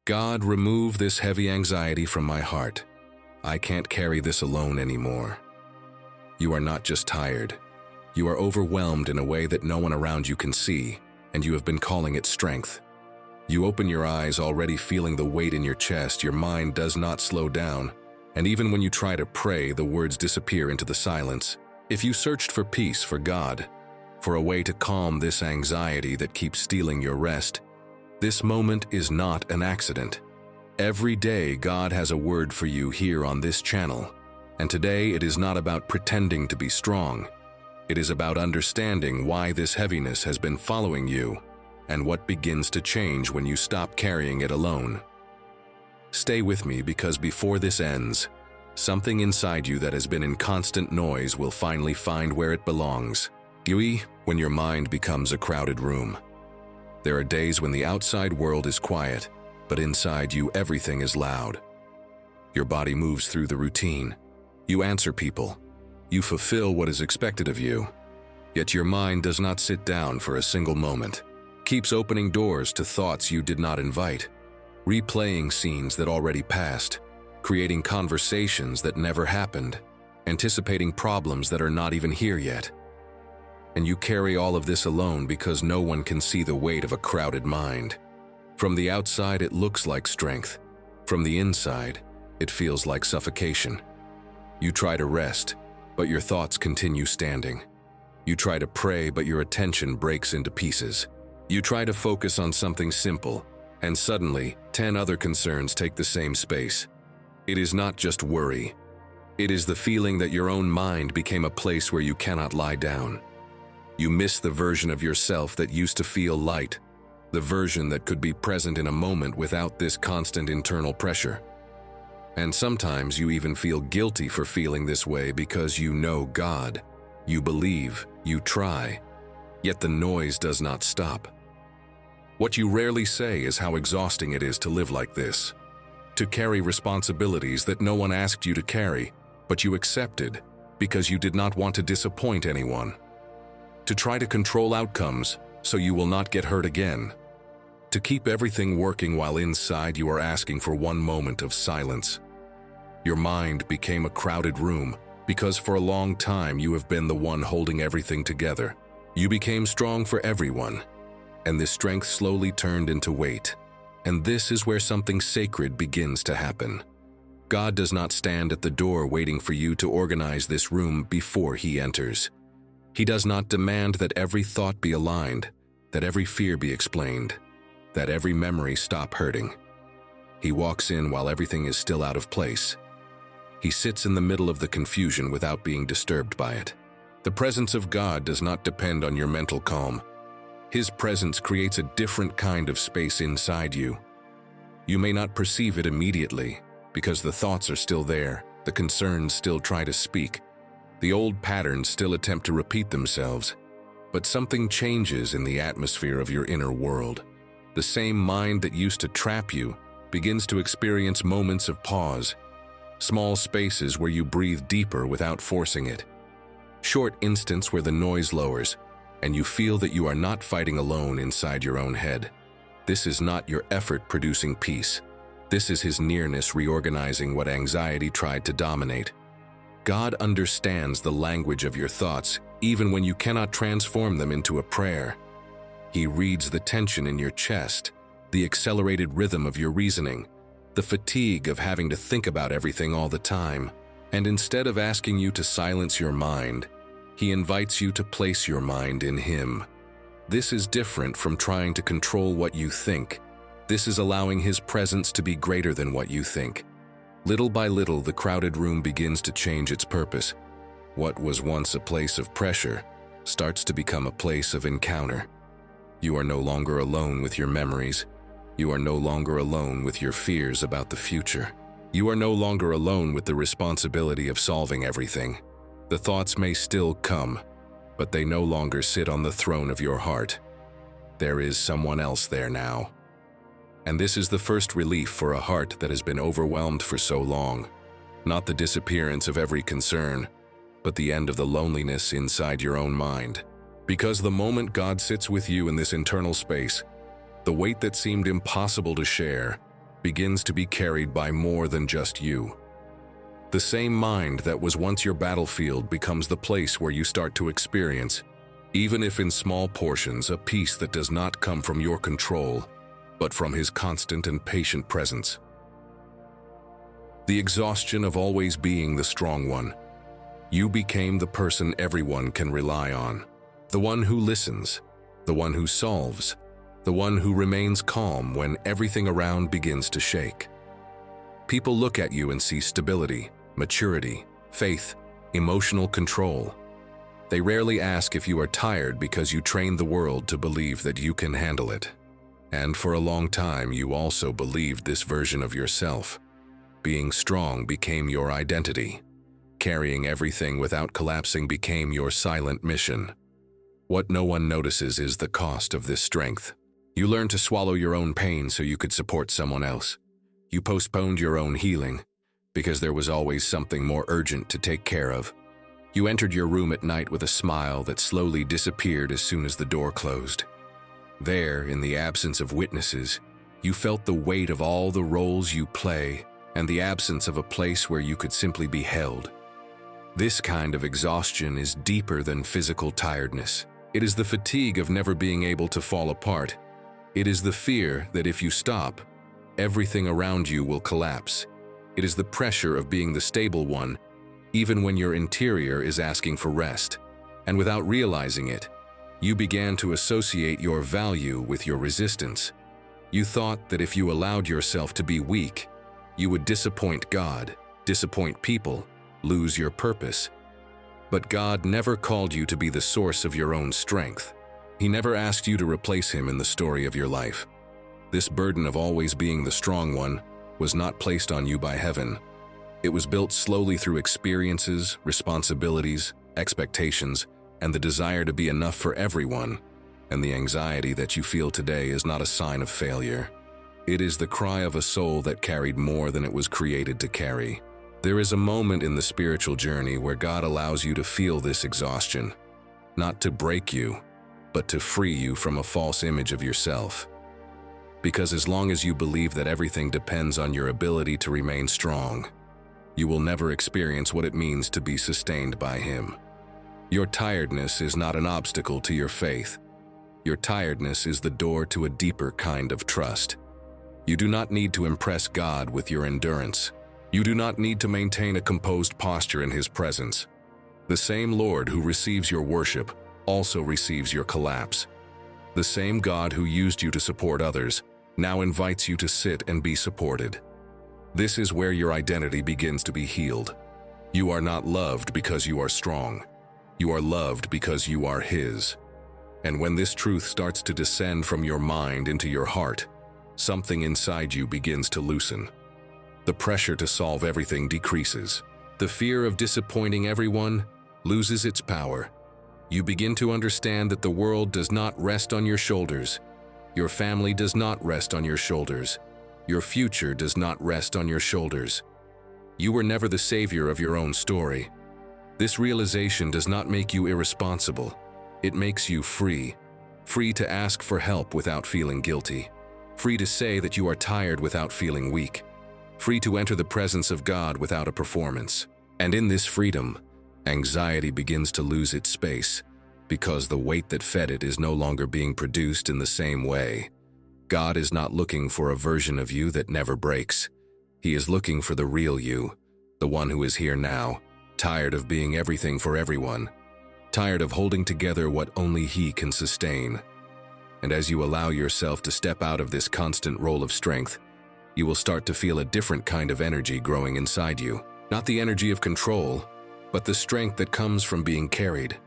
God, remove this heavy anxiety from my heart. I can't carry this alone anymore. You are not just tired. You are overwhelmed in a way that no one around you can see, and you have been calling it strength. You open your eyes already feeling the weight in your chest. Your mind does not slow down, and even when you try to pray, the words disappear into the silence. If you searched for peace, for God, for a way to calm this anxiety that keeps stealing your rest, this moment is not an accident. Every day, God has a word for you here on this channel, and today it is not about pretending to be strong. It is about understanding why this heaviness has been following you and what begins to change when you stop carrying it alone. Stay with me, because before this ends, something inside you that has been in constant noise will finally find where it belongs. When your mind becomes a crowded room. There are days when the outside world is quiet, but inside you everything is loud. Your body moves through the routine. You answer people. You fulfill what is expected of you. Yet your mind does not sit down for a single moment. Keeps opening doors to thoughts you did not invite. Replaying scenes that already passed. Creating conversations that never happened. Anticipating problems that are not even here yet. And you carry all of this alone because no one can see the weight of a crowded mind. From the outside, it looks like strength. From the inside, it feels like suffocation. You try to rest, but your thoughts continue standing. You try to pray, but your attention breaks into pieces. You try to focus on something simple, and suddenly, 10 other concerns take the same space. It is not just worry. It is the feeling that your own mind became a place where you cannot lie down. You miss the version of yourself that used to feel light, the version that could be present in a moment without this constant internal pressure. And sometimes you even feel guilty for feeling this way because you know God, you believe, you try, yet the noise does not stop. What you rarely say is how exhausting it is to live like this, to carry responsibilities that no one asked you to carry, but you accepted because you did not want to disappoint anyone. To try to control outcomes so you will not get hurt again. To keep everything working while inside you are asking for one moment of silence. Your mind became a crowded room because for a long time you have been the one holding everything together. You became strong for everyone, and this strength slowly turned into weight. And this is where something sacred begins to happen. God does not stand at the door waiting for you to organize this room before He enters. He does not demand that every thought be aligned, that every fear be explained, that every memory stop hurting. He walks in while everything is still out of place. He sits in the middle of the confusion without being disturbed by it. The presence of God does not depend on your mental calm. His presence creates a different kind of space inside you. You may not perceive it immediately because the thoughts are still there, the concerns still try to speak, the old patterns still attempt to repeat themselves, but something changes in the atmosphere of your inner world. The same mind that used to trap you begins to experience moments of pause, small spaces where you breathe deeper without forcing it, short instants where the noise lowers, and you feel that you are not fighting alone inside your own head. This is not your effort producing peace. This is His nearness reorganizing what anxiety tried to dominate. God understands the language of your thoughts, even when you cannot transform them into a prayer. He reads the tension in your chest, the accelerated rhythm of your reasoning, the fatigue of having to think about everything all the time. And instead of asking you to silence your mind, He invites you to place your mind in Him. This is different from trying to control what you think. This is allowing His presence to be greater than what you think. Little by little, the crowded room begins to change its purpose. What was once a place of pressure starts to become a place of encounter. You are no longer alone with your memories. You are no longer alone with your fears about the future. You are no longer alone with the responsibility of solving everything. The thoughts may still come, but they no longer sit on the throne of your heart. There is someone else there now. And this is the first relief for a heart that has been overwhelmed for so long. Not the disappearance of every concern, but the end of the loneliness inside your own mind. Because the moment God sits with you in this internal space, the weight that seemed impossible to share begins to be carried by more than just you. The same mind that was once your battlefield becomes the place where you start to experience, even if in small portions, a peace that does not come from your control, but from His constant and patient presence. The exhaustion of always being the strong one. You became the person everyone can rely on, the one who listens, the one who solves, the one who remains calm when everything around begins to shake. People look at you and see stability, maturity, faith, emotional control. They rarely ask if you are tired because you trained the world to believe that you can handle it. And for a long time, you also believed this version of yourself. Being strong became your identity. Carrying everything without collapsing became your silent mission. What no one notices is the cost of this strength. You learned to swallow your own pain so you could support someone else. You postponed your own healing because there was always something more urgent to take care of. You entered your room at night with a smile that slowly disappeared as soon as the door closed. There, in the absence of witnesses, you felt the weight of all the roles you play and the absence of a place where you could simply be held. This kind of exhaustion is deeper than physical tiredness. It is the fatigue of never being able to fall apart. It is the fear that if you stop, everything around you will collapse. It is the pressure of being the stable one, even when your interior is asking for rest. And without realizing it, you began to associate your value with your resistance. You thought that if you allowed yourself to be weak, you would disappoint God, disappoint people, lose your purpose. But God never called you to be the source of your own strength. He never asked you to replace Him in the story of your life. This burden of always being the strong one was not placed on you by heaven. It was built slowly through experiences, responsibilities, expectations, and the desire to be enough for everyone. And the anxiety that you feel today is not a sign of failure. It is the cry of a soul that carried more than it was created to carry. There is a moment in the spiritual journey where God allows you to feel this exhaustion, not to break you, but to free you from a false image of yourself. Because as long as you believe that everything depends on your ability to remain strong, you will never experience what it means to be sustained by Him. Your tiredness is not an obstacle to your faith. Your tiredness is the door to a deeper kind of trust. You do not need to impress God with your endurance. You do not need to maintain a composed posture in His presence. The same Lord who receives your worship also receives your collapse. The same God who used you to support others now invites you to sit and be supported. This is where your identity begins to be healed. You are not loved because you are strong. You are loved because you are His. And when this truth starts to descend from your mind into your heart, something inside you begins to loosen. The pressure to solve everything decreases. The fear of disappointing everyone loses its power. You begin to understand that the world does not rest on your shoulders. Your family does not rest on your shoulders. Your future does not rest on your shoulders. You were never the savior of your own story. This realization does not make you irresponsible. It makes you free. Free to ask for help without feeling guilty. Free to say that you are tired without feeling weak. Free to enter the presence of God without a performance. And in this freedom, anxiety begins to lose its space, because the weight that fed it is no longer being produced in the same way. God is not looking for a version of you that never breaks. He is looking for the real you, the one who is here now, tired of being everything for everyone, tired of holding together what only He can sustain. And as you allow yourself to step out of this constant role of strength, you will start to feel a different kind of energy growing inside you. Not the energy of control, but the strength that comes from being carried.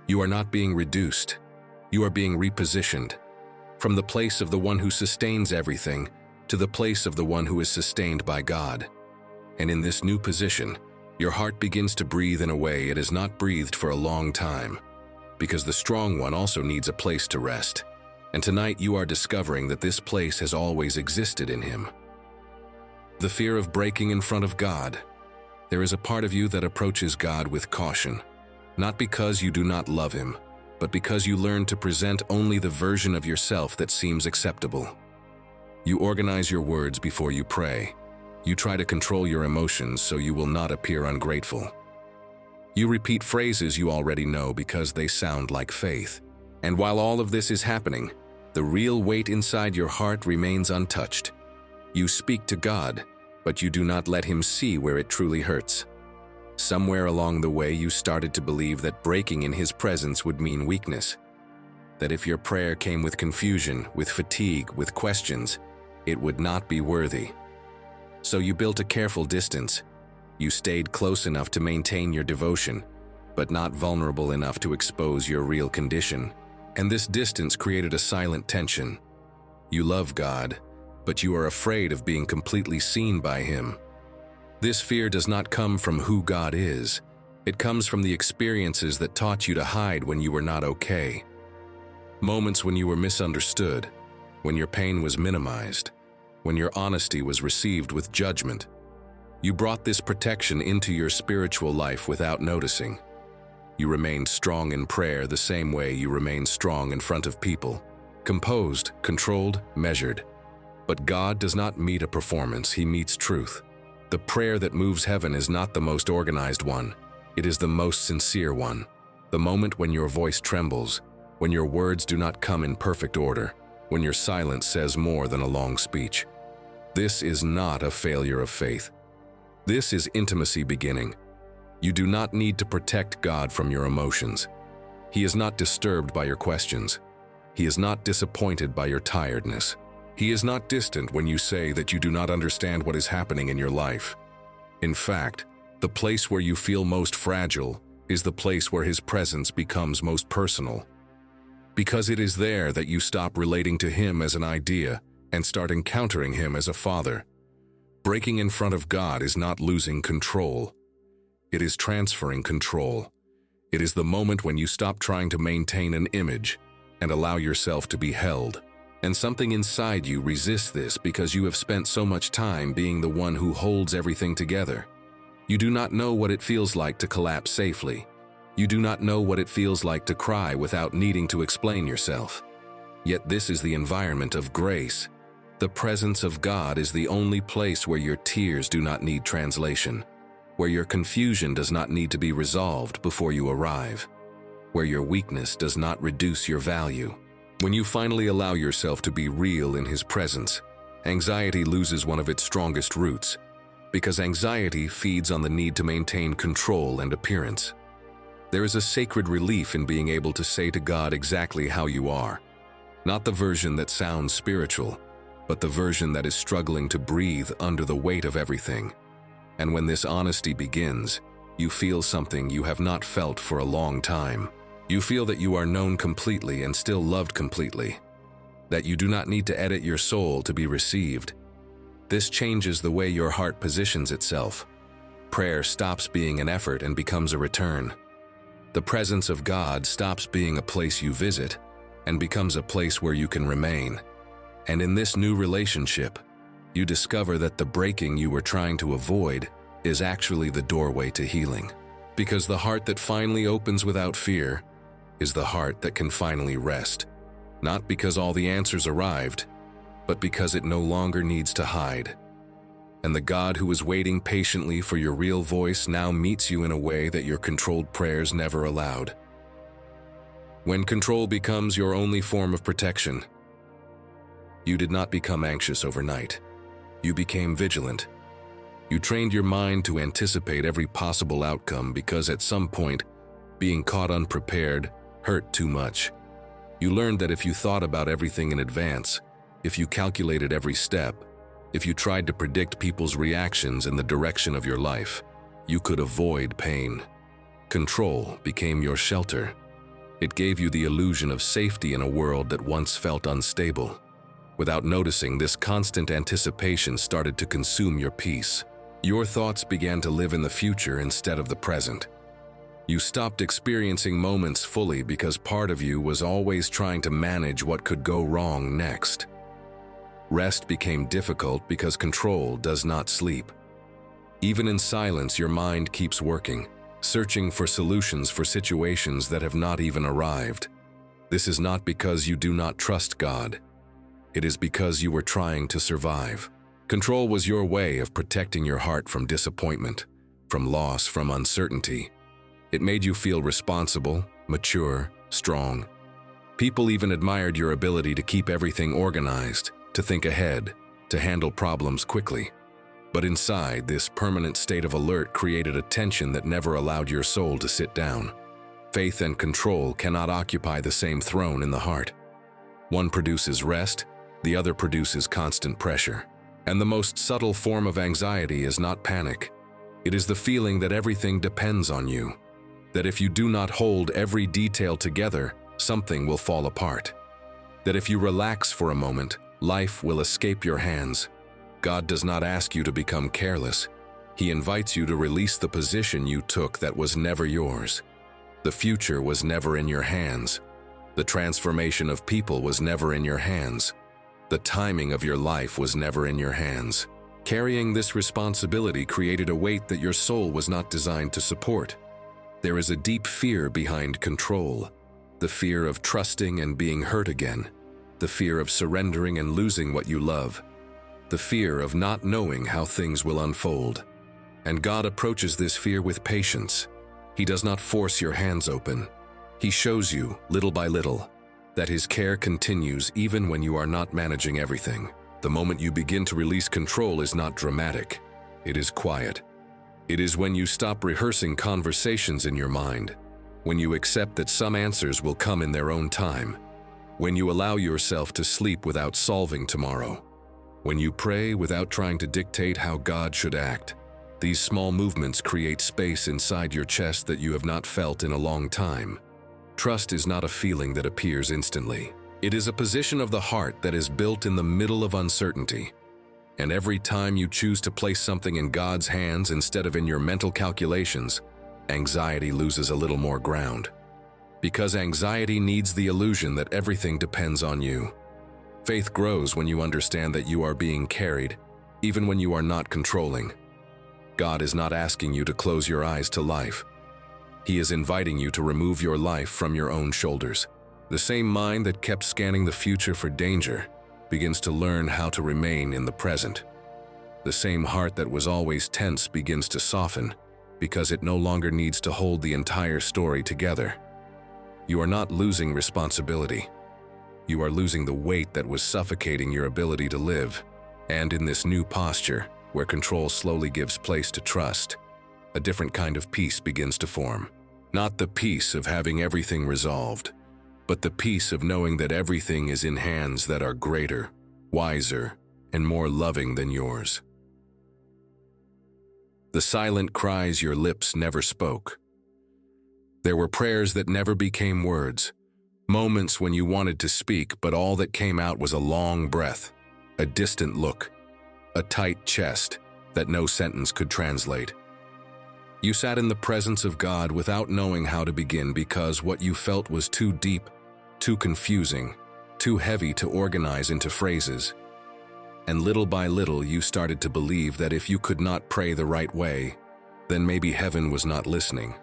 You are not being reduced. You are being repositioned. From the place of the one who sustains everything to the place of the one who is sustained by God. And in this new position, your heart begins to breathe in a way it has not breathed for a long time, because the strong one also needs a place to rest. And tonight you are discovering that this place has always existed in Him. The fear of breaking in front of God. There is a part of you that approaches God with caution, not because you do not love Him, but because you learn to present only the version of yourself that seems acceptable. You organize your words before you pray. You try to control your emotions so you will not appear ungrateful. You repeat phrases you already know because they sound like faith. And while all of this is happening, the real weight inside your heart remains untouched. You speak to God, but you do not let Him see where it truly hurts. Somewhere along the way, you started to believe that breaking in His presence would mean weakness. That if your prayer came with confusion, with fatigue, with questions, it would not be worthy. So you built a careful distance. You stayed close enough to maintain your devotion, but not vulnerable enough to expose your real condition. And this distance created a silent tension. You love God, but you are afraid of being completely seen by Him. This fear does not come from who God is. It comes from the experiences that taught you to hide when you were not okay. Moments when you were misunderstood, when your pain was minimized, when your honesty was received with judgment. You brought this protection into your spiritual life without noticing. You remained strong in prayer the same way you remain strong in front of people. Composed, controlled, measured. But God does not meet a performance, He meets truth. The prayer that moves heaven is not the most organized one. It is the most sincere one. The moment when your voice trembles, when your words do not come in perfect order, when your silence says more than a long speech. This is not a failure of faith. This is intimacy beginning. You do not need to protect God from your emotions. He is not disturbed by your questions. He is not disappointed by your tiredness. He is not distant when you say that you do not understand what is happening in your life. In fact, the place where you feel most fragile is the place where His presence becomes most personal. Because it is there that you stop relating to Him as an idea and start encountering Him as a Father. Breaking in front of God is not losing control. It is transferring control. It is the moment when you stop trying to maintain an image and allow yourself to be held. And something inside you resists this because you have spent so much time being the one who holds everything together. You do not know what it feels like to collapse safely. You do not know what it feels like to cry without needing to explain yourself. Yet this is the environment of grace. The presence of God is the only place where your tears do not need translation, where your confusion does not need to be resolved before you arrive, where your weakness does not reduce your value. When you finally allow yourself to be real in His presence, anxiety loses one of its strongest roots, because anxiety feeds on the need to maintain control and appearance. There is a sacred relief in being able to say to God exactly how you are, not the version that sounds spiritual, but the version that is struggling to breathe under the weight of everything. And when this honesty begins, you feel something you have not felt for a long time. You feel that you are known completely and still loved completely, that you do not need to edit your soul to be received. This changes the way your heart positions itself. Prayer stops being an effort and becomes a return. The presence of God stops being a place you visit and becomes a place where you can remain. And in this new relationship, you discover that the breaking you were trying to avoid is actually the doorway to healing. Because the heart that finally opens without fear is the heart that can finally rest, not because all the answers arrived, but because it no longer needs to hide. And the God who is waiting patiently for your real voice now meets you in a way that your controlled prayers never allowed. When control becomes your only form of protection, you did not become anxious overnight. You became vigilant. You trained your mind to anticipate every possible outcome because at some point, being caught unprepared hurt too much. You learned that if you thought about everything in advance, if you calculated every step, if you tried to predict people's reactions in the direction of your life, you could avoid pain. Control became your shelter. It gave you the illusion of safety in a world that once felt unstable. Without noticing, this constant anticipation started to consume your peace. Your thoughts began to live in the future instead of the present. You stopped experiencing moments fully because part of you was always trying to manage what could go wrong next. Rest became difficult because control does not sleep. Even in silence, your mind keeps working, searching for solutions for situations that have not even arrived. This is not because you do not trust God. It is because you were trying to survive. Control was your way of protecting your heart from disappointment, from loss, from uncertainty. It made you feel responsible, mature, strong. People even admired your ability to keep everything organized, to think ahead, to handle problems quickly. But inside, this permanent state of alert created a tension that never allowed your soul to sit down. Faith and control cannot occupy the same throne in the heart. One produces rest, the other produces constant pressure. And the most subtle form of anxiety is not panic. It is the feeling that everything depends on you, that if you do not hold every detail together, something will fall apart. That if you relax for a moment, life will escape your hands. God does not ask you to become careless. He invites you to release the position you took that was never yours. The future was never in your hands. The transformation of people was never in your hands. The timing of your life was never in your hands. Carrying this responsibility created a weight that your soul was not designed to support. There is a deep fear behind control. The fear of trusting and being hurt again. The fear of surrendering and losing what you love. The fear of not knowing how things will unfold. And God approaches this fear with patience. He does not force your hands open. He shows you, little by little, that His care continues even when you are not managing everything. The moment you begin to release control is not dramatic. It is quiet. It is when you stop rehearsing conversations in your mind, when you accept that some answers will come in their own time, when you allow yourself to sleep without solving tomorrow, when you pray without trying to dictate how God should act. These small movements create space inside your chest that you have not felt in a long time. Trust is not a feeling that appears instantly. It is a position of the heart that is built in the middle of uncertainty. And every time you choose to place something in God's hands instead of in your mental calculations, anxiety loses a little more ground. Because anxiety needs the illusion that everything depends on you. Faith grows when you understand that you are being carried, even when you are not controlling. God is not asking you to close your eyes to life. He is inviting you to remove your life from your own shoulders. The same mind that kept scanning the future for danger begins to learn how to remain in the present. The same heart that was always tense begins to soften because it no longer needs to hold the entire story together. You are not losing responsibility. You are losing the weight that was suffocating your ability to live. And in this new posture, where control slowly gives place to trust, a different kind of peace begins to form. Not the peace of having everything resolved, but the peace of knowing that everything is in hands that are greater, wiser, and more loving than yours. The silent cries your lips never spoke. There were prayers that never became words, moments when you wanted to speak, but all that came out was a long breath, a distant look, a tight chest that no sentence could translate. You sat in the presence of God without knowing how to begin because what you felt was too deep, too confusing, too heavy to organize into phrases. And little by little you started to believe that if you could not pray the right way, then maybe heaven was not listening.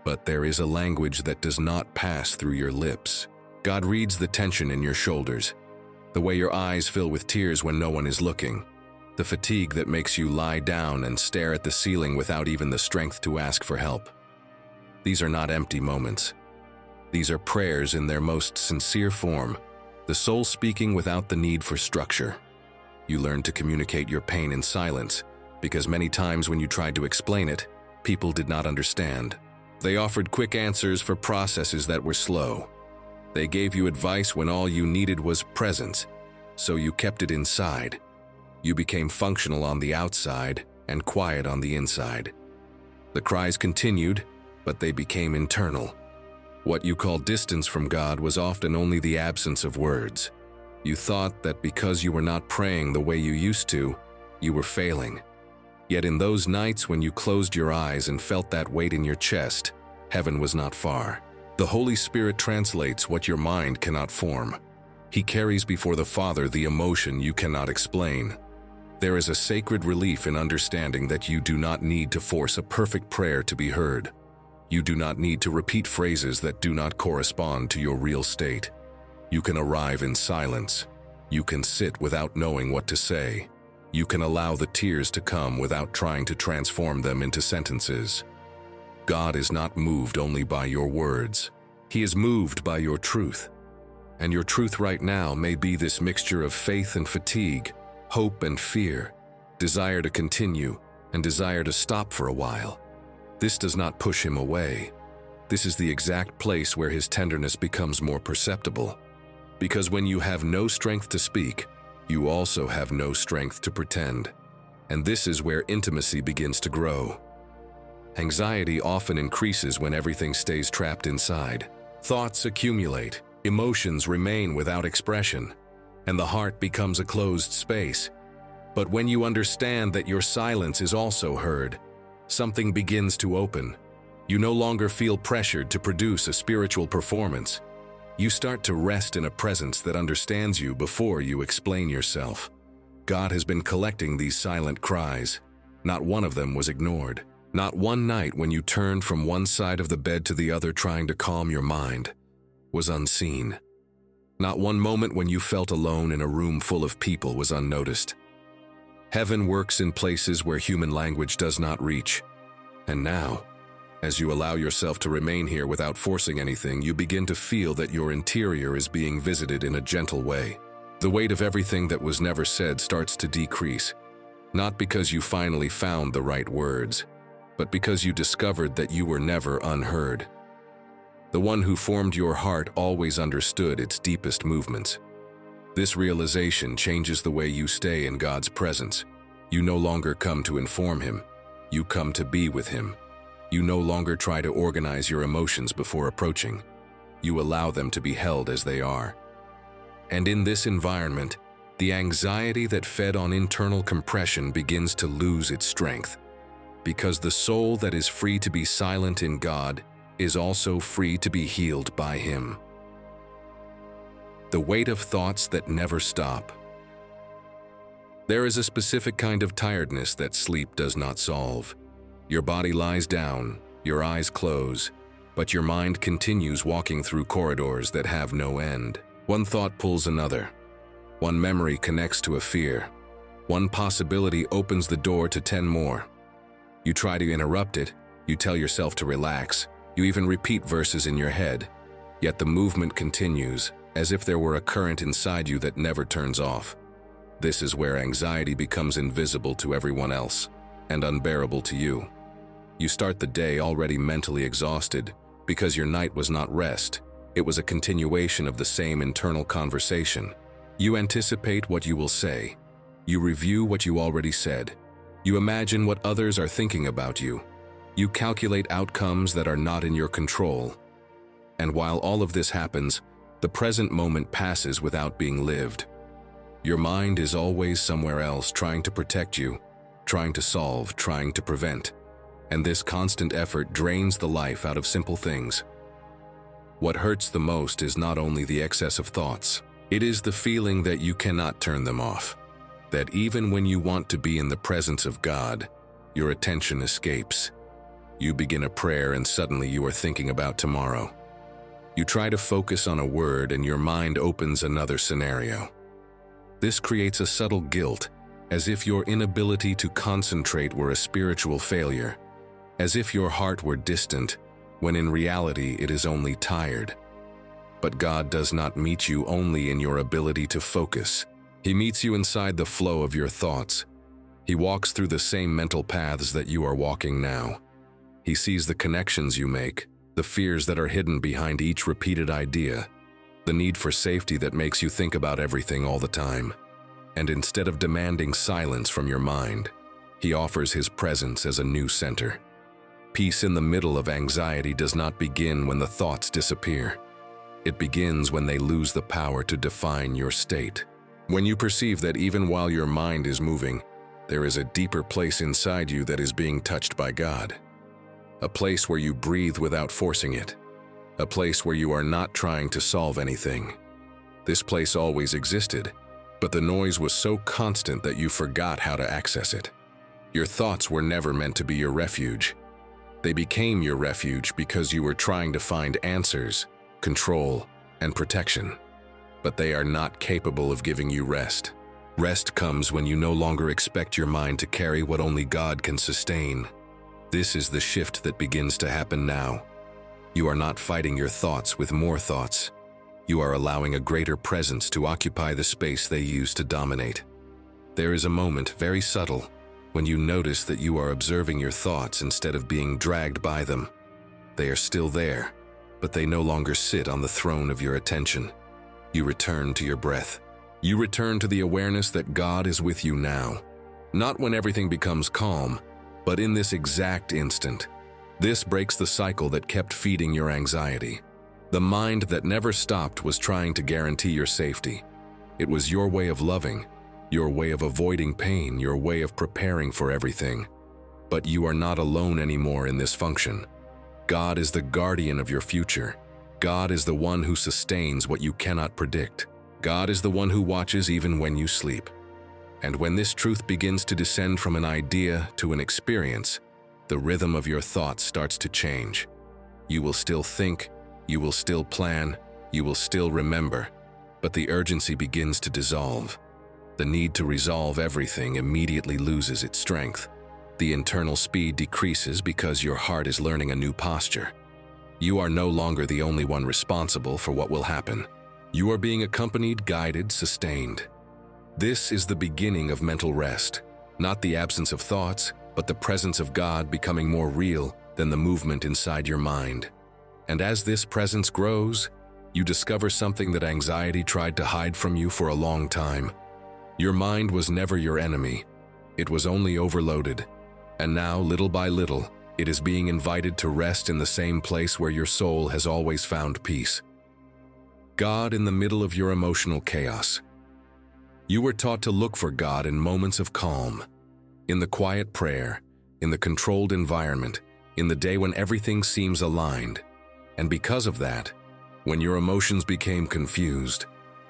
But there is a language that does not pass through your lips. God reads the tension in your shoulders, the way your eyes fill with tears when no one is looking, the fatigue that makes you lie down and stare at the ceiling without even the strength to ask for help. These are not empty moments. These are prayers in their most sincere form, the soul speaking without the need for structure. You learn to communicate your pain in silence, because many times when you tried to explain it, people did not understand. They offered quick answers for processes that were slow. They gave you advice when all you needed was presence, so you kept it inside. You became functional on the outside and quiet on the inside. The cries continued, but they became internal. What you call distance from God was often only the absence of words. You thought that because you were not praying the way you used to, you were failing. Yet in those nights when you closed your eyes and felt that weight in your chest, heaven was not far. The Holy Spirit translates what your mind cannot form. He carries before the Father the emotion you cannot explain. There is a sacred relief in understanding that you do not need to force a perfect prayer to be heard. You do not need to repeat phrases that do not correspond to your real state. You can arrive in silence, You can sit without knowing what to say. You can allow the tears to come without trying to transform them into sentences. God is not moved only by your words. He is moved by your truth. And your truth right now may be this mixture of faith and fatigue, hope and fear, desire to continue and desire to stop for a while. This does not push him away. This is the exact place where his tenderness becomes more perceptible. Because when you have no strength to speak, you also have no strength to pretend. And this is where intimacy begins to grow. Anxiety often increases when everything stays trapped inside. Thoughts accumulate, emotions remain without expression, and the heart becomes a closed space. But when you understand that your silence is also heard, something begins to open. You no longer feel pressured to produce a spiritual performance. You start to rest in a presence that understands you before you explain yourself. God has been collecting these silent cries. Not one of them was ignored. Not one night when you turned from one side of the bed to the other trying to calm your mind was unseen. Not one moment when you felt alone in a room full of people was unnoticed. Heaven works in places where human language does not reach. And now, as you allow yourself to remain here without forcing anything, you begin to feel that your interior is being visited in a gentle way. The weight of everything that was never said starts to decrease, not because you finally found the right words, but because you discovered that you were never unheard. The one who formed your heart always understood its deepest movements. This realization changes the way you stay in God's presence. You no longer come to inform him. You come to be with him. You no longer try to organize your emotions before approaching. You allow them to be held as they are. And in this environment, the anxiety that fed on internal compression begins to lose its strength. Because the soul that is free to be silent in God is also free to be healed by him. The weight of thoughts that never stop. There is a specific kind of tiredness that sleep does not solve. Your body lies down, your eyes close, but your mind continues walking through corridors that have no end. One thought pulls another. One memory connects to a fear. One possibility opens the door to 10 more. You try to interrupt it, you tell yourself to relax, you even repeat verses in your head, yet the movement continues, as if there were a current inside you that never turns off. This is where anxiety becomes invisible to everyone else, and unbearable to you. You start the day already mentally exhausted, because your night was not rest, it was a continuation of the same internal conversation. You anticipate what you will say. You review what you already said. You imagine what others are thinking about you. You calculate outcomes that are not in your control. And while all of this happens, the present moment passes without being lived. Your mind is always somewhere else, trying to protect you, trying to solve, trying to prevent. And this constant effort drains the life out of simple things. What hurts the most is not only the excess of thoughts, it is the feeling that you cannot turn them off. That even when you want to be in the presence of God, your attention escapes. You begin a prayer and suddenly you are thinking about tomorrow. You try to focus on a word and your mind opens another scenario. This creates a subtle guilt, as if your inability to concentrate were a spiritual failure, as if your heart were distant, when in reality it is only tired. But God does not meet you only in your ability to focus. He meets you inside the flow of your thoughts. He walks through the same mental paths that you are walking now. He sees the connections you make, the fears that are hidden behind each repeated idea, the need for safety that makes you think about everything all the time. And instead of demanding silence from your mind, he offers his presence as a new center. Peace in the middle of anxiety does not begin when the thoughts disappear. It begins when they lose the power to define your state. When you perceive that even while your mind is moving, there is a deeper place inside you that is being touched by God. A place where you breathe without forcing it. A place where you are not trying to solve anything. This place always existed, but the noise was so constant that you forgot how to access it. Your thoughts were never meant to be your refuge. They became your refuge because you were trying to find answers, control, and protection. but they are not capable of giving you rest. Rest comes when you no longer expect your mind to carry what only God can sustain. This is the shift that begins to happen now. You are not fighting your thoughts with more thoughts. You are allowing a greater presence to occupy the space they use to dominate. There is a moment, very subtle, when you notice that you are observing your thoughts instead of being dragged by them. They are still there, but they no longer sit on the throne of your attention. You return to your breath. You return to the awareness that God is with you now. Not when everything becomes calm, but in this exact instant. This breaks the cycle that kept feeding your anxiety. The mind that never stopped was trying to guarantee your safety. It was your way of loving, your way of avoiding pain, your way of preparing for everything. But you are not alone anymore in this function. God is the guardian of your future. God is the one who sustains what you cannot predict. God is the one who watches even when you sleep. And when this truth begins to descend from an idea to an experience, the rhythm of your thoughts starts to change. You will still think, you will still plan, you will still remember, but the urgency begins to dissolve. The need to resolve everything immediately loses its strength. The internal speed decreases because your heart is learning a new posture. You are no longer the only one responsible for what will happen. You are being accompanied, guided, sustained. This is the beginning of mental rest, not the absence of thoughts, but the presence of God becoming more real than the movement inside your mind. And as this presence grows, you discover something that anxiety tried to hide from you for a long time. Your mind was never your enemy. It was only overloaded. And now, little by little, it is being invited to rest in the same place where your soul has always found peace. God in the middle of your emotional chaos. You were taught to look for God in moments of calm, in the quiet prayer, in the controlled environment, in the day when everything seems aligned. And because of that, when your emotions became confused,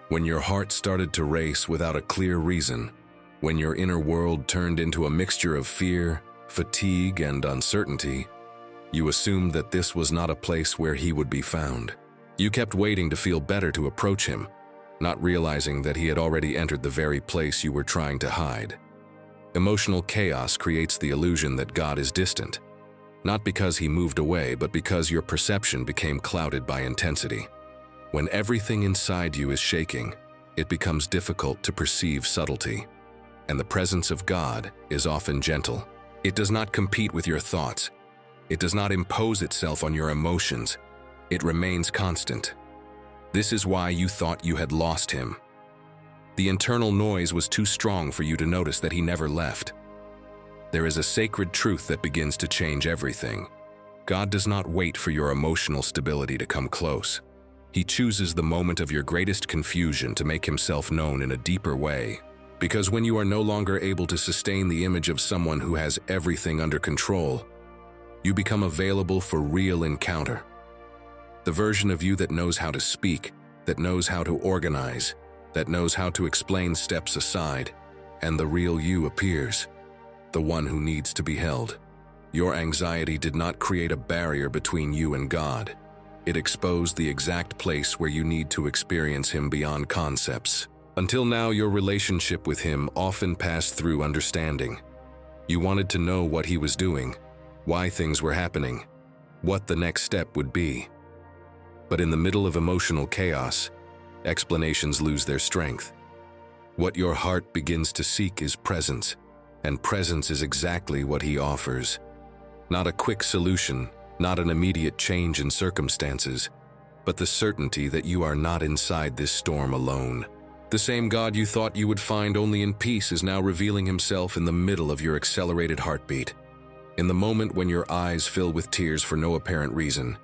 when your heart started to race without a clear reason, when your inner world turned into a mixture of fear, fatigue, and uncertainty, you assumed that this was not a place where He would be found. You kept waiting to feel better to approach Him, not realizing that He had already entered the very place you were trying to hide. Emotional chaos creates the illusion that God is distant, not because He moved away, but because your perception became clouded by intensity. When everything inside you is shaking, it becomes difficult to perceive subtlety. And the presence of God is often gentle. It does not compete with your thoughts. It does not impose itself on your emotions. It remains constant. This is why you thought you had lost Him. The internal noise was too strong for you to notice that He never left. There is a sacred truth that begins to change everything. God does not wait for your emotional stability to come close. He chooses the moment of your greatest confusion to make Himself known in a deeper way. Because when you are no longer able to sustain the image of someone who has everything under control, you become available for real encounter. The version of you that knows how to speak, that knows how to organize, that knows how to explain steps aside, and the real you appears, the one who needs to be held. Your anxiety did not create a barrier between you and God. It exposed the exact place where you need to experience Him beyond concepts. Until now, your relationship with Him often passed through understanding. You wanted to know what He was doing, why things were happening, what the next step would be. But in the middle of emotional chaos, explanations lose their strength. What your heart begins to seek is presence, and presence is exactly what He offers. Not a quick solution, not an immediate change in circumstances, but the certainty that you are not inside this storm alone. The same God you thought you would find only in peace is now revealing Himself in the middle of your accelerated heartbeat. In the moment when your eyes fill with tears for no apparent reason.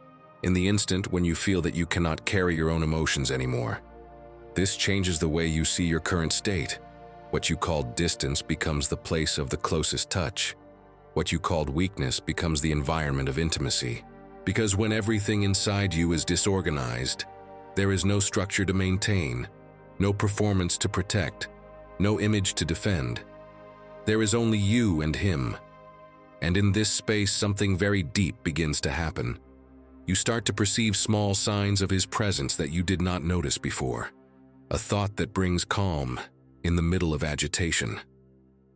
In the instant when you feel that you cannot carry your own emotions anymore. This changes the way you see your current state. What you called distance becomes the place of the closest touch. What you called weakness becomes the environment of intimacy. Because when everything inside you is disorganized, there is no structure to maintain, no performance to protect, no image to defend. There is only you and Him. And in this space, something very deep begins to happen. You start to perceive small signs of His presence that you did not notice before. a thought that brings calm in the middle of agitation,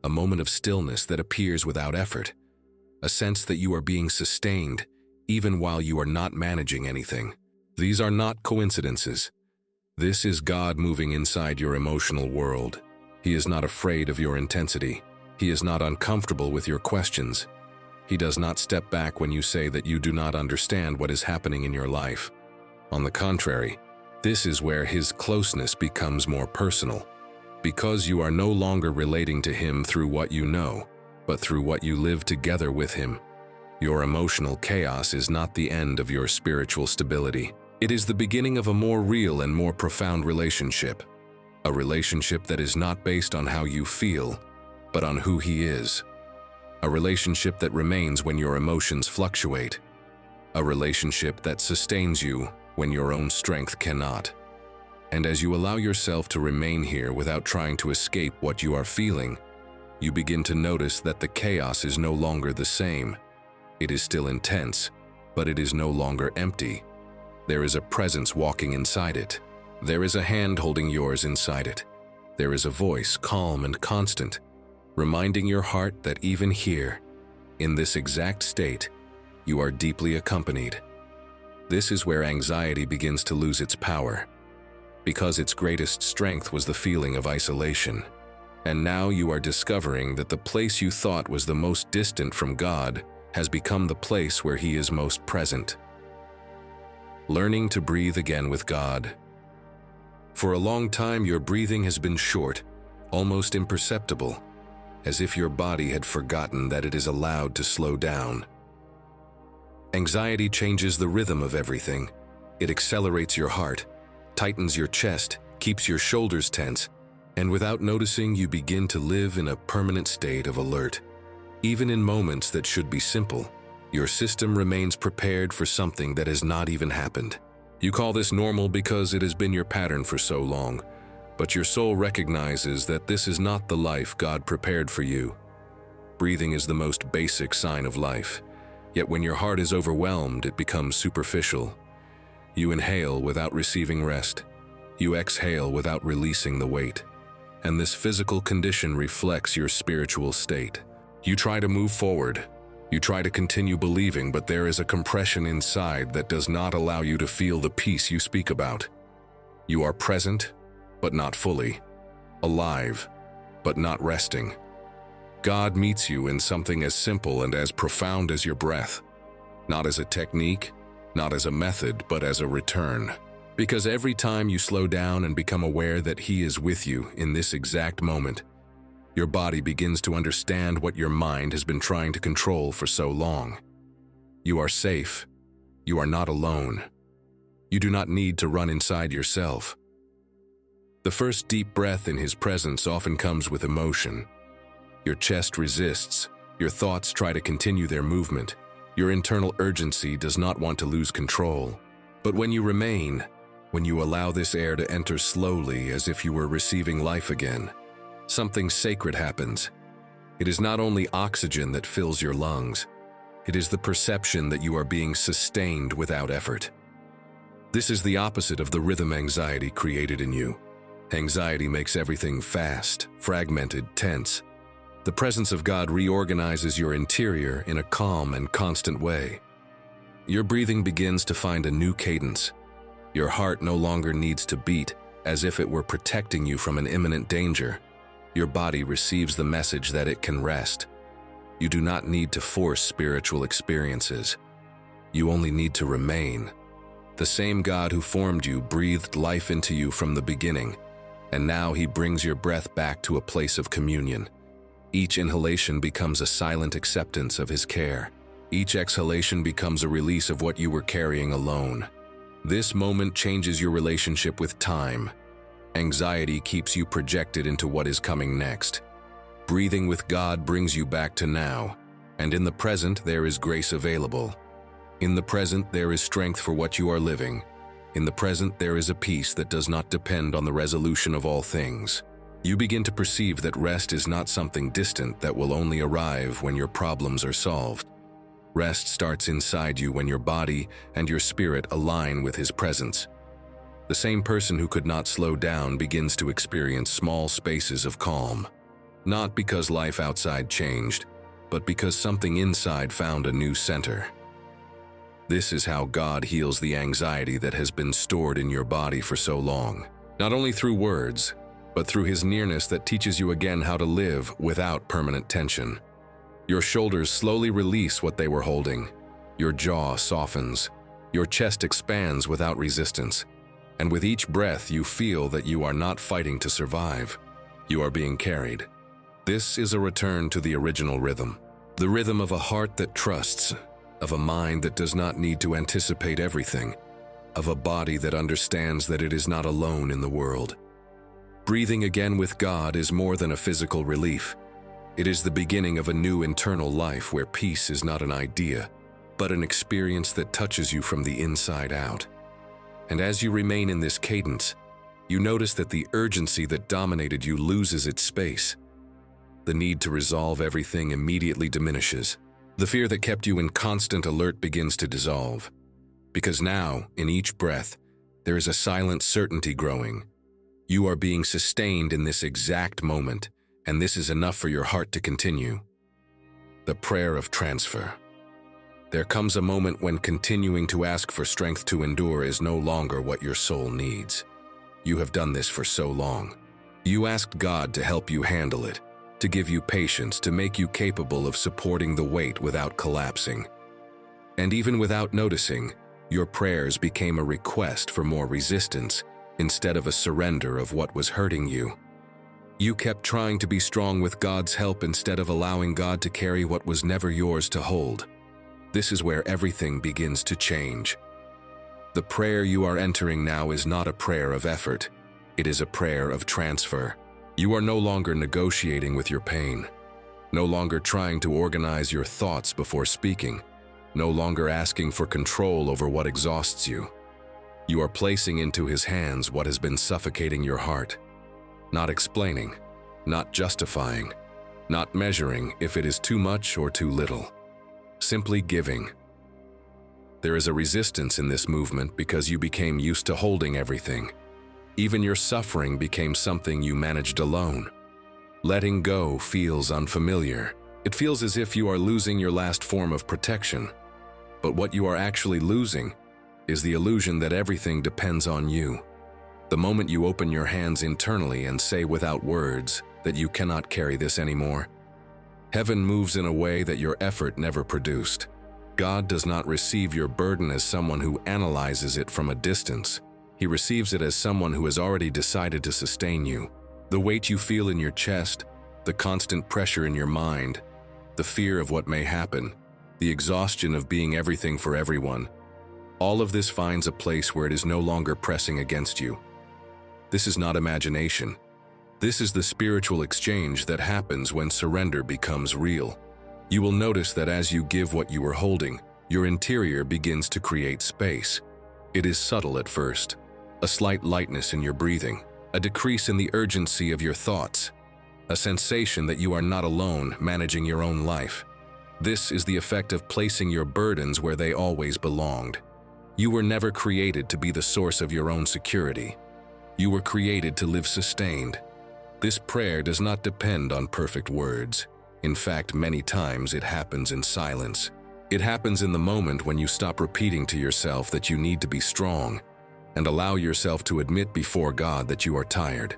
a moment of stillness that appears without effort, a sense that you are being sustained even while you are not managing anything. These are not coincidences. This is God moving inside your emotional world. He is not afraid of your intensity. He is not uncomfortable with your questions. He does not step back when you say that you do not understand what is happening in your life. On the contrary, this is where His closeness becomes more personal, because you are no longer relating to Him through what you know, but through what you live together with Him. Your emotional chaos is not the end of your spiritual stability. It is the beginning of a more real and more profound relationship. A relationship that is not based on how you feel, but on who He is. A relationship that remains when your emotions fluctuate. A relationship that sustains you when your own strength cannot. And as you allow yourself to remain here without trying to escape what you are feeling, you begin to notice that the chaos is no longer the same. It is still intense, but it is no longer empty. There is a presence walking inside it. There is a hand holding yours inside it. There is a voice, calm and constant, reminding your heart that even here, in this exact state, you are deeply accompanied. This is where anxiety begins to lose its power, because its greatest strength was the feeling of isolation. And now you are discovering that the place you thought was the most distant from God has become the place where He is most present. Learning to breathe again with God. For a long time, your breathing has been short, almost imperceptible, as if your body had forgotten that it is allowed to slow down. Anxiety changes the rhythm of everything. It accelerates your heart, tightens your chest, keeps your shoulders tense, and without noticing, you begin to live in a permanent state of alert. Even in moments that should be simple, your system remains prepared for something that has not even happened. You call this normal because it has been your pattern for so long, but your soul recognizes that this is not the life God prepared for you. Breathing is the most basic sign of life, yet when your heart is overwhelmed, it becomes superficial. You inhale without receiving rest. You exhale without releasing the weight. And this physical condition reflects your spiritual state. You try to move forward. You try to continue believing, but there is a compression inside that does not allow you to feel the peace you speak about. You are present, but not fully. Alive, but not resting. God meets you in something as simple and as profound as your breath. Not as a technique, not as a method, but as a return. Because every time you slow down and become aware that He is with you in this exact moment, your body begins to understand what your mind has been trying to control for so long. You are safe. You are not alone. You do not need to run inside yourself. The first deep breath in His presence often comes with emotion. Your chest resists. Your thoughts try to continue their movement. Your internal urgency does not want to lose control. But when you remain, when you allow this air to enter slowly as if you were receiving life again, something sacred happens. It is not only oxygen that fills your lungs, it is the perception that you are being sustained without effort. This is the opposite of the rhythm anxiety created in you. Anxiety makes everything fast, fragmented, tense. The presence of God reorganizes your interior in a calm and constant way. Your breathing begins to find a new cadence. Your heart no longer needs to beat as if it were protecting you from an imminent danger. Your body receives the message that it can rest. You do not need to force spiritual experiences. You only need to remain. The same God who formed you breathed life into you from the beginning, and now He brings your breath back to a place of communion. Each inhalation becomes a silent acceptance of His care. Each exhalation becomes a release of what you were carrying alone. This moment changes your relationship with time. Anxiety keeps you projected into what is coming next. Breathing with God brings you back to now, and in the present there is grace available. In the present there is strength for what you are living. In the present there is a peace that does not depend on the resolution of all things. You begin to perceive that rest is not something distant that will only arrive when your problems are solved. Rest starts inside you when your body and your spirit align with His presence. The same person who could not slow down begins to experience small spaces of calm. Not because life outside changed, but because something inside found a new center. This is how God heals the anxiety that has been stored in your body for so long. Not only through words, but through His nearness that teaches you again how to live without permanent tension. Your shoulders slowly release what they were holding. Your jaw softens. Your chest expands without resistance. And with each breath, you feel that you are not fighting to survive. You are being carried. This is a return to the original rhythm. The rhythm of a heart that trusts, of a mind that does not need to anticipate everything, of a body that understands that it is not alone in the world. Breathing again with God is more than a physical relief. It is the beginning of a new internal life where peace is not an idea, but an experience that touches you from the inside out. And as you remain in this cadence, you notice that the urgency that dominated you loses its space. The need to resolve everything immediately diminishes. The fear that kept you in constant alert begins to dissolve. Because now, in each breath, there is a silent certainty growing. You are being sustained in this exact moment, and this is enough for your heart to continue. The prayer of transfer. There comes a moment when continuing to ask for strength to endure is no longer what your soul needs. You have done this for so long. You asked God to help you handle it, to give you patience, to make you capable of supporting the weight without collapsing. And even without noticing, your prayers became a request for more resistance instead of a surrender of what was hurting you. You kept trying to be strong with God's help instead of allowing God to carry what was never yours to hold. This is where everything begins to change. The prayer you are entering now is not a prayer of effort. It is a prayer of transfer. You are no longer negotiating with your pain, no longer trying to organize your thoughts before speaking, no longer asking for control over what exhausts you. You are placing into His hands what has been suffocating your heart, not explaining, not justifying, not measuring if it is too much or too little. Simply giving. There is a resistance in this movement because you became used to holding everything. Even your suffering became something you managed alone. Letting go feels unfamiliar. It feels as if you are losing your last form of protection. But what you are actually losing is the illusion that everything depends on you. The moment you open your hands internally and say without words that you cannot carry this anymore, heaven moves in a way that your effort never produced. God does not receive your burden as someone who analyzes it from a distance. He receives it as someone who has already decided to sustain you. The weight you feel in your chest, the constant pressure in your mind, the fear of what may happen, the exhaustion of being everything for everyone, all of this finds a place where it is no longer pressing against you. This is not imagination. This is the spiritual exchange that happens when surrender becomes real. You will notice that as you give what you are holding, your interior begins to create space. It is subtle at first. A slight lightness in your breathing, a decrease in the urgency of your thoughts, a sensation that you are not alone managing your own life. This is the effect of placing your burdens where they always belonged. You were never created to be the source of your own security. You were created to live sustained. This prayer does not depend on perfect words. In fact, many times it happens in silence. It happens in the moment when you stop repeating to yourself that you need to be strong and allow yourself to admit before God that you are tired.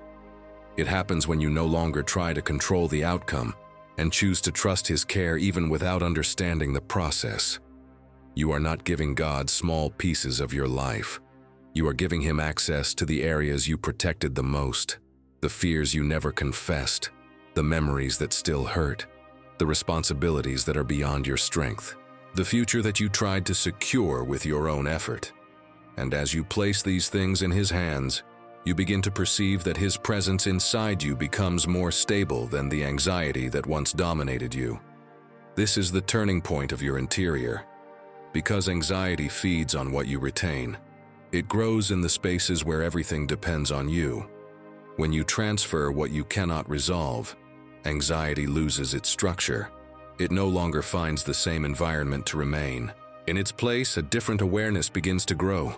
It happens when you no longer try to control the outcome and choose to trust His care even without understanding the process. You are not giving God small pieces of your life. You are giving Him access to the areas you protected the most, the fears you never confessed, the memories that still hurt, the responsibilities that are beyond your strength, the future that you tried to secure with your own effort. And as you place these things in His hands, you begin to perceive that His presence inside you becomes more stable than the anxiety that once dominated you. This is the turning point of your interior. Because anxiety feeds on what you retain, it grows in the spaces where everything depends on you. When you transfer what you cannot resolve, anxiety loses its structure. It no longer finds the same environment to remain. In its place, a different awareness begins to grow.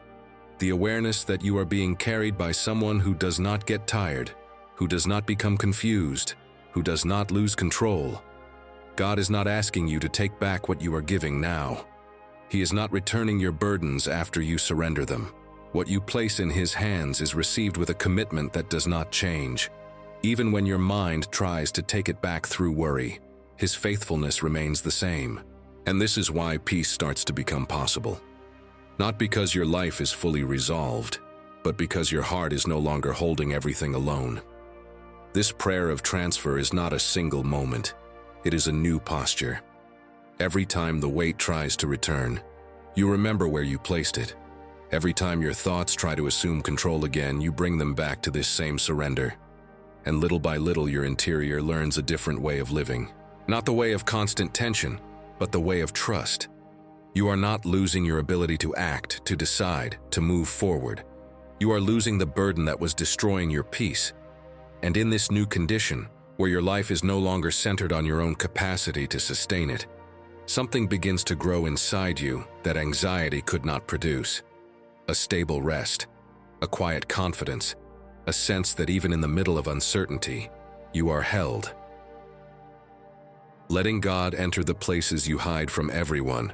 The awareness that you are being carried by someone who does not get tired, who does not become confused, who does not lose control. God is not asking you to take back what you are giving now. He is not returning your burdens after you surrender them. What you place in His hands is received with a commitment that does not change. Even when your mind tries to take it back through worry, His faithfulness remains the same. And this is why peace starts to become possible. Not because your life is fully resolved, but because your heart is no longer holding everything alone. This prayer of transfer is not a single moment. It is a new posture. Every time the weight tries to return, you remember where you placed it. Every time your thoughts try to assume control again, you bring them back to this same surrender. And little by little, your interior learns a different way of living. Not the way of constant tension, but the way of trust. You are not losing your ability to act, to decide, to move forward. You are losing the burden that was destroying your peace. And in this new condition, where your life is no longer centered on your own capacity to sustain it, something begins to grow inside you that anxiety could not produce. A stable rest, a quiet confidence, a sense that even in the middle of uncertainty, you are held. Letting God enter the places you hide from everyone.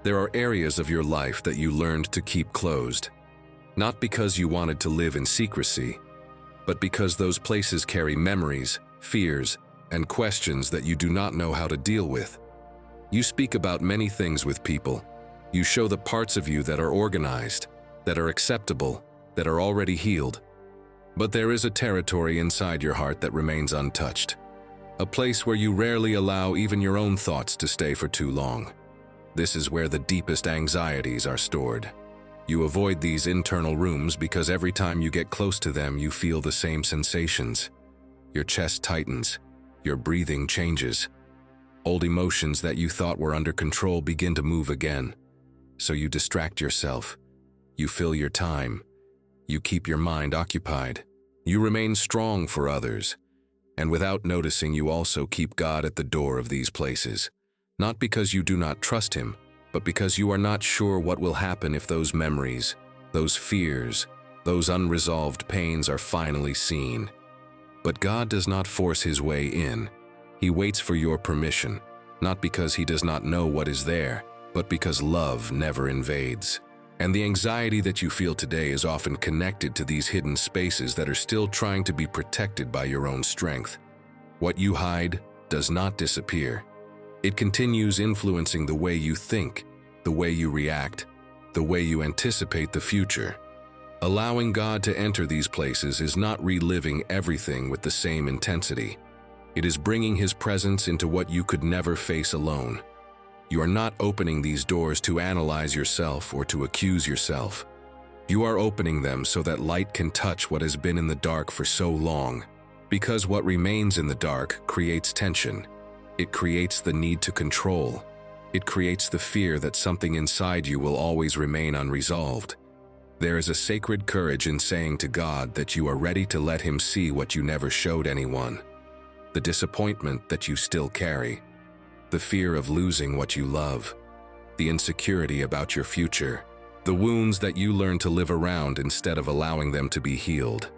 There are areas of your life that you learned to keep closed, not because you wanted to live in secrecy, but because those places carry memories, fears, and questions that you do not know how to deal with. You speak about many things with people. You show the parts of you that are organized, that are acceptable, that are already healed. But there is a territory inside your heart that remains untouched. A place where you rarely allow even your own thoughts to stay for too long. This is where the deepest anxieties are stored. You avoid these internal rooms because every time you get close to them, you feel the same sensations. Your chest tightens, your breathing changes. Old emotions that you thought were under control begin to move again. So you distract yourself. You fill your time. You keep your mind occupied. You remain strong for others. And without noticing, you also keep God at the door of these places. Not because you do not trust Him, but because you are not sure what will happen if those memories, those fears, those unresolved pains are finally seen. But God does not force His way in. He waits for your permission, not because He does not know what is there, but because love never invades. And the anxiety that you feel today is often connected to these hidden spaces that are still trying to be protected by your own strength. What you hide does not disappear. It continues influencing the way you think, the way you react, the way you anticipate the future. Allowing God to enter these places is not reliving everything with the same intensity. It is bringing His presence into what you could never face alone. You are not opening these doors to analyze yourself or to accuse yourself. You are opening them so that light can touch what has been in the dark for so long. Because what remains in the dark creates tension. It creates the need to control. It creates the fear that something inside you will always remain unresolved. There is a sacred courage in saying to God that you are ready to let Him see what you never showed anyone. The disappointment that you still carry. The fear of losing what you love. The insecurity about your future. The wounds that you learn to live around instead of allowing them to be healed.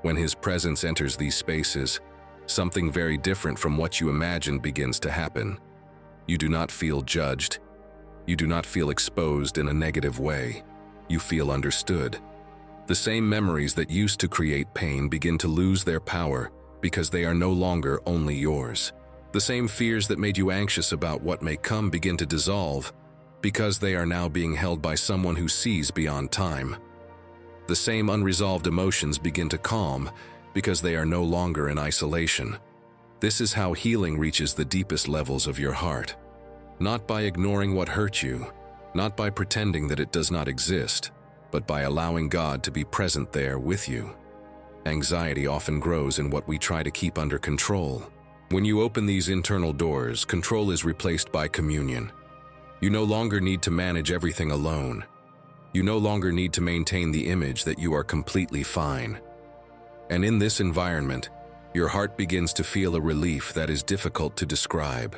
When His presence enters these spaces, something very different from what you imagined begins to happen. You do not feel judged. You do not feel exposed in a negative way. You feel understood. The same memories that used to create pain begin to lose their power because they are no longer only yours. The same fears that made you anxious about what may come begin to dissolve because they are now being held by someone who sees beyond time. The same unresolved emotions begin to calm because they are no longer in isolation. This is how healing reaches the deepest levels of your heart. Not by ignoring what hurt you, not by pretending that it does not exist, but by allowing God to be present there with you. Anxiety often grows in what we try to keep under control. When you open these internal doors, control is replaced by communion. You no longer need to manage everything alone. You no longer need to maintain the image that you are completely fine. And in this environment, your heart begins to feel a relief that is difficult to describe.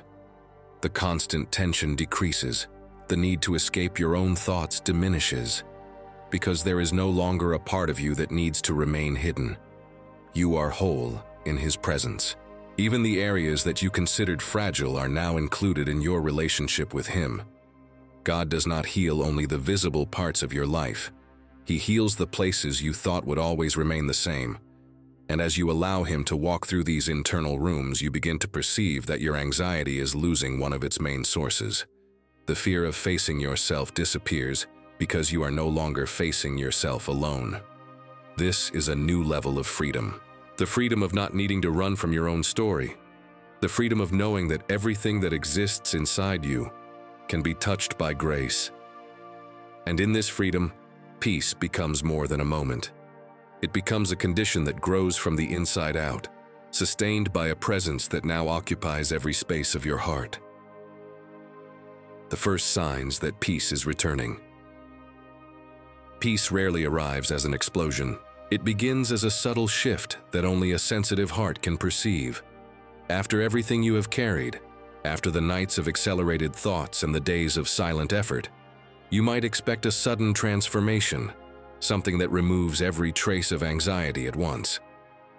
The constant tension decreases. the need to escape your own thoughts diminishes, because there is no longer a part of you that needs to remain hidden. You are whole in His presence. Even the areas that you considered fragile are now included in your relationship with Him. God does not heal only the visible parts of your life. He heals the places you thought would always remain the same. And as you allow Him to walk through these internal rooms, you begin to perceive that your anxiety is losing one of its main sources. The fear of facing yourself disappears because you are no longer facing yourself alone. This is a new level of freedom. The freedom of not needing to run from your own story. The freedom of knowing that everything that exists inside you can be touched by grace. And in this freedom, peace becomes more than a moment. It becomes a condition that grows from the inside out, sustained by a presence that now occupies every space of your heart. The first signs that peace is returning. Peace rarely arrives as an explosion. It begins as a subtle shift that only a sensitive heart can perceive. After everything you have carried, after the nights of accelerated thoughts and the days of silent effort, you might expect a sudden transformation, something that removes every trace of anxiety at once.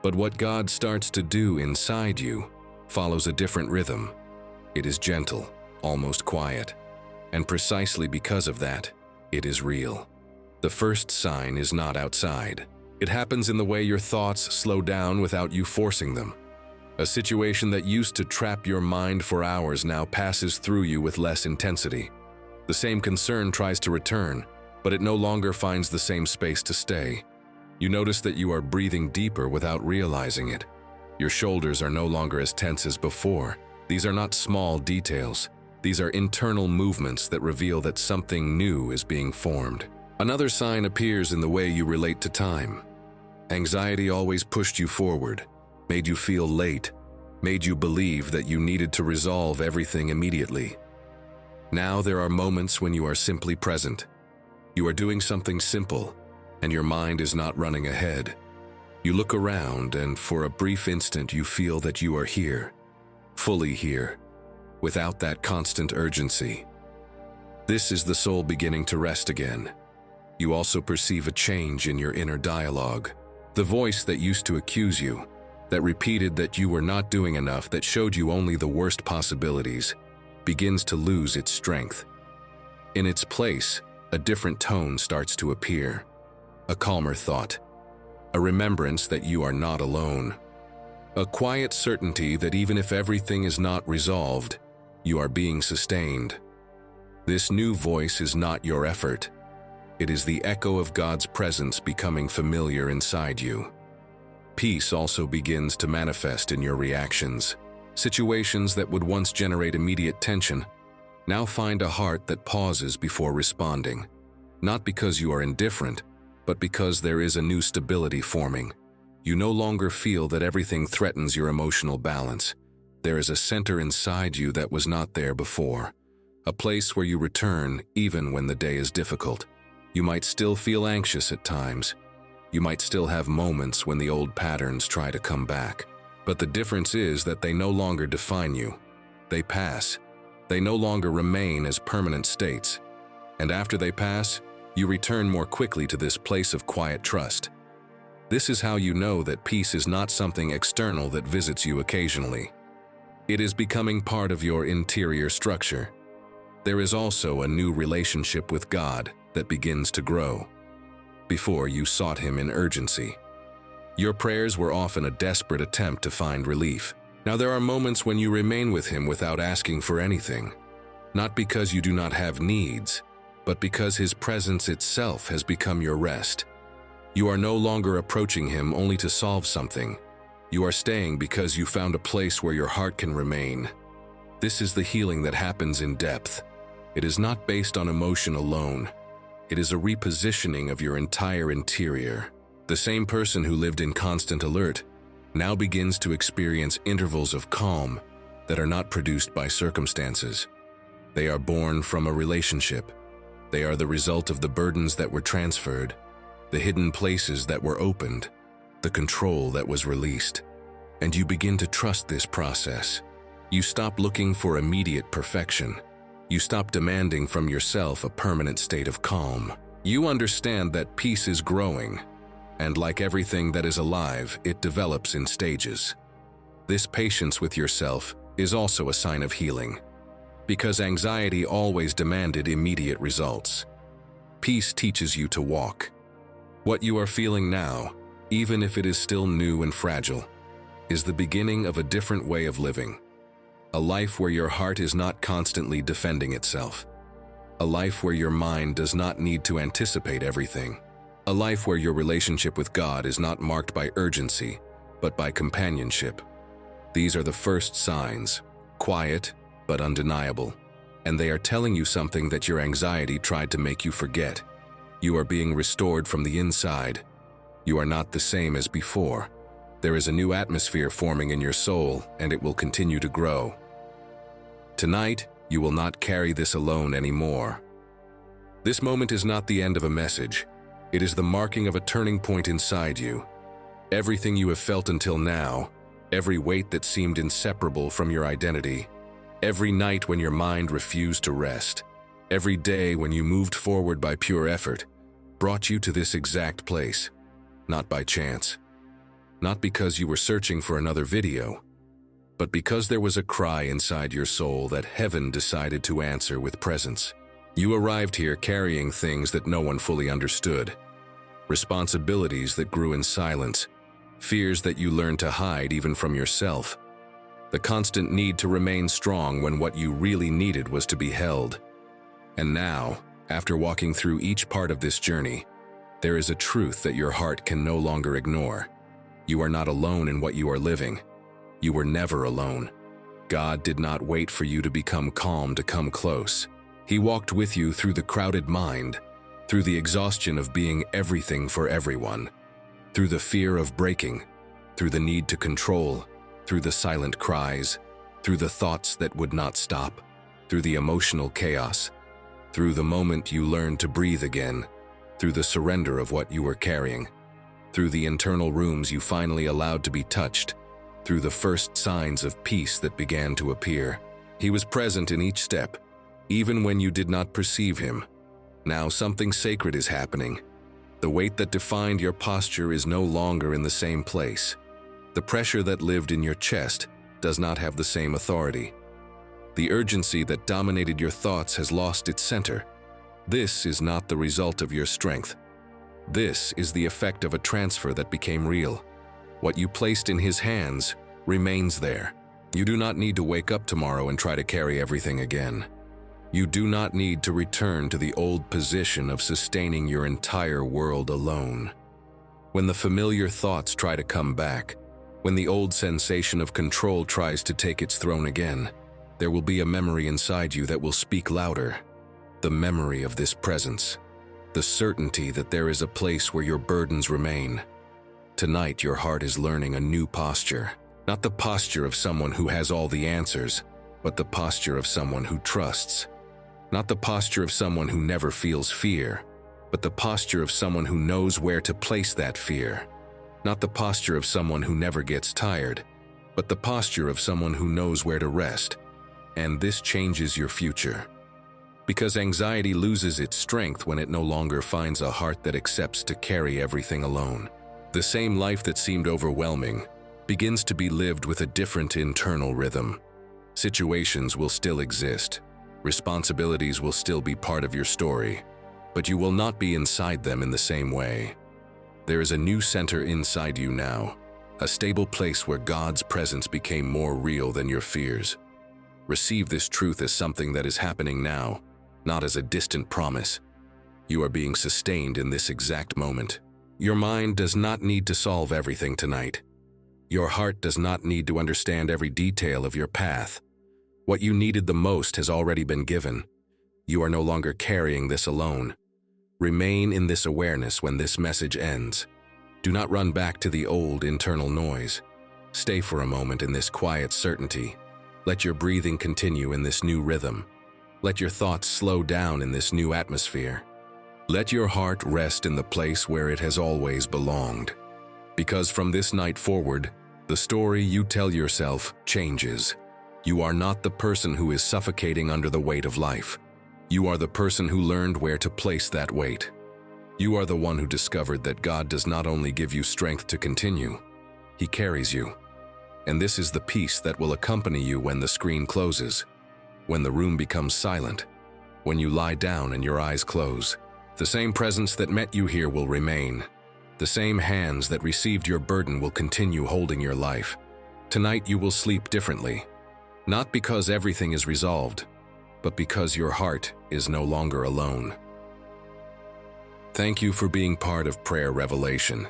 But what God starts to do inside you follows a different rhythm. It is gentle, almost quiet, and precisely because of that, it is real. The first sign is not outside. It happens in the way your thoughts slow down without you forcing them. A situation that used to trap your mind for hours now passes through you with less intensity. The same concern tries to return, but it no longer finds the same space to stay. You notice that you are breathing deeper without realizing it. Your shoulders are no longer as tense as before. These are not small details. These are internal movements that reveal that something new is being formed. Another sign appears in the way you relate to time. Anxiety always pushed you forward, made you feel late, made you believe that you needed to resolve everything immediately. Now there are moments when you are simply present. You are doing something simple, and your mind is not running ahead. You look around, and for a brief instant you feel that you are here, fully here, without that constant urgency. This is the soul beginning to rest again. You also perceive a change in your inner dialogue. The voice that used to accuse you, that repeated that you were not doing enough, that showed you only the worst possibilities, begins to lose its strength. In its place, a different tone starts to appear. A calmer thought. A remembrance that you are not alone. A quiet certainty that even if everything is not resolved, you are being sustained. This new voice is not your effort. It is the echo of God's presence becoming familiar inside you. Peace also begins to manifest in your reactions. Situations that would once generate immediate tension now find a heart that pauses before responding. Not because you are indifferent, but because there is a new stability forming. You no longer feel that everything threatens your emotional balance. There is a center inside you that was not there before. A place where you return even when the day is difficult. You might still feel anxious at times. You might still have moments when the old patterns try to come back. But the difference is that they no longer define you. They pass. They no longer remain as permanent states. And after they pass, you return more quickly to this place of quiet trust. This is how you know that peace is not something external that visits you occasionally. It is becoming part of your interior structure. There is also a new relationship with God that begins to grow. Before, you sought Him in urgency. Your prayers were often a desperate attempt to find relief. Now there are moments when you remain with Him without asking for anything. Not because you do not have needs, but because His presence itself has become your rest. You are no longer approaching Him only to solve something. You are staying because you found a place where your heart can remain. This is the healing that happens in depth. It is not based on emotion alone. It is a repositioning of your entire interior. The same person who lived in constant alert now begins to experience intervals of calm that are not produced by circumstances. They are born from a relationship. They are the result of the burdens that were transferred, the hidden places that were opened, the control that was released. And you begin to trust this process. You stop looking for immediate perfection. You stop demanding from yourself a permanent state of calm. You understand that peace is growing, and like everything that is alive, it develops in stages. This patience with yourself is also a sign of healing, because anxiety always demanded immediate results. Peace teaches you to walk. What you are feeling now, even if it is still new and fragile, is the beginning of a different way of living. A life where your heart is not constantly defending itself. A life where your mind does not need to anticipate everything. A life where your relationship with God is not marked by urgency, but by companionship. These are the first signs, quiet but undeniable, and they are telling you something that your anxiety tried to make you forget. You are being restored from the inside. You are not the same as before. There is a new atmosphere forming in your soul, and it will continue to grow. Tonight, you will not carry this alone anymore. This moment is not the end of a message. It is the marking of a turning point inside you. Everything you have felt until now, every weight that seemed inseparable from your identity, every night when your mind refused to rest, every day when you moved forward by pure effort, brought you to this exact place, not by chance. Not because you were searching for another video, but because there was a cry inside your soul that heaven decided to answer with presence. You arrived here carrying things that no one fully understood, responsibilities that grew in silence, fears that you learned to hide even from yourself, the constant need to remain strong when what you really needed was to be held. And now, after walking through each part of this journey, there is a truth that your heart can no longer ignore. You are not alone in what you are living. You were never alone. God did not wait for you to become calm to come close. He walked with you through the crowded mind, through the exhaustion of being everything for everyone, through the fear of breaking, through the need to control, through the silent cries, through the thoughts that would not stop, through the emotional chaos, through the moment you learned to breathe again, through the surrender of what you were carrying, through the internal rooms you finally allowed to be touched, through the first signs of peace that began to appear. He was present in each step, even when you did not perceive him. Now something sacred is happening. The weight that defined your posture is no longer in the same place. The pressure that lived in your chest does not have the same authority. The urgency that dominated your thoughts has lost its center. This is not the result of your strength. This is the effect of a transfer that became real. What you placed in his hands remains there. You do not need to wake up tomorrow and try to carry everything again. You do not need to return to the old position of sustaining your entire world alone. When the familiar thoughts try to come back, when the old sensation of control tries to take its throne again, there will be a memory inside you that will speak louder. The memory of this presence. The certainty that there is a place where your burdens remain. Tonight, your heart is learning a new posture. Not the posture of someone who has all the answers, but the posture of someone who trusts. Not the posture of someone who never feels fear, but the posture of someone who knows where to place that fear. Not the posture of someone who never gets tired, but the posture of someone who knows where to rest. And this changes your future. Because anxiety loses its strength when it no longer finds a heart that accepts to carry everything alone. The same life that seemed overwhelming begins to be lived with a different internal rhythm. Situations will still exist. Responsibilities will still be part of your story, but you will not be inside them in the same way. There is a new center inside you now, a stable place where God's presence became more real than your fears. Receive this truth as something that is happening now, not as a distant promise. You are being sustained in this exact moment. Your mind does not need to solve everything tonight. Your heart does not need to understand every detail of your path. What you needed the most has already been given. You are no longer carrying this alone. Remain in this awareness when this message ends. Do not run back to the old internal noise. Stay for a moment in this quiet certainty. Let your breathing continue in this new rhythm. Let your thoughts slow down in this new atmosphere. Let your heart rest in the place where it has always belonged. Because from this night forward, the story you tell yourself changes. You are not the person who is suffocating under the weight of life. You are the person who learned where to place that weight. You are the one who discovered that God does not only give you strength to continue, He carries you. And this is the peace that will accompany you when the screen closes, when the room becomes silent, when you lie down and your eyes close. The same presence that met you here will remain. The same hands that received your burden will continue holding your life. Tonight you will sleep differently, not because everything is resolved, but because your heart is no longer alone. Thank you for being part of Prayer Revelation.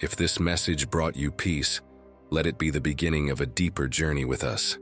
If this message brought you peace, let it be the beginning of a deeper journey with us.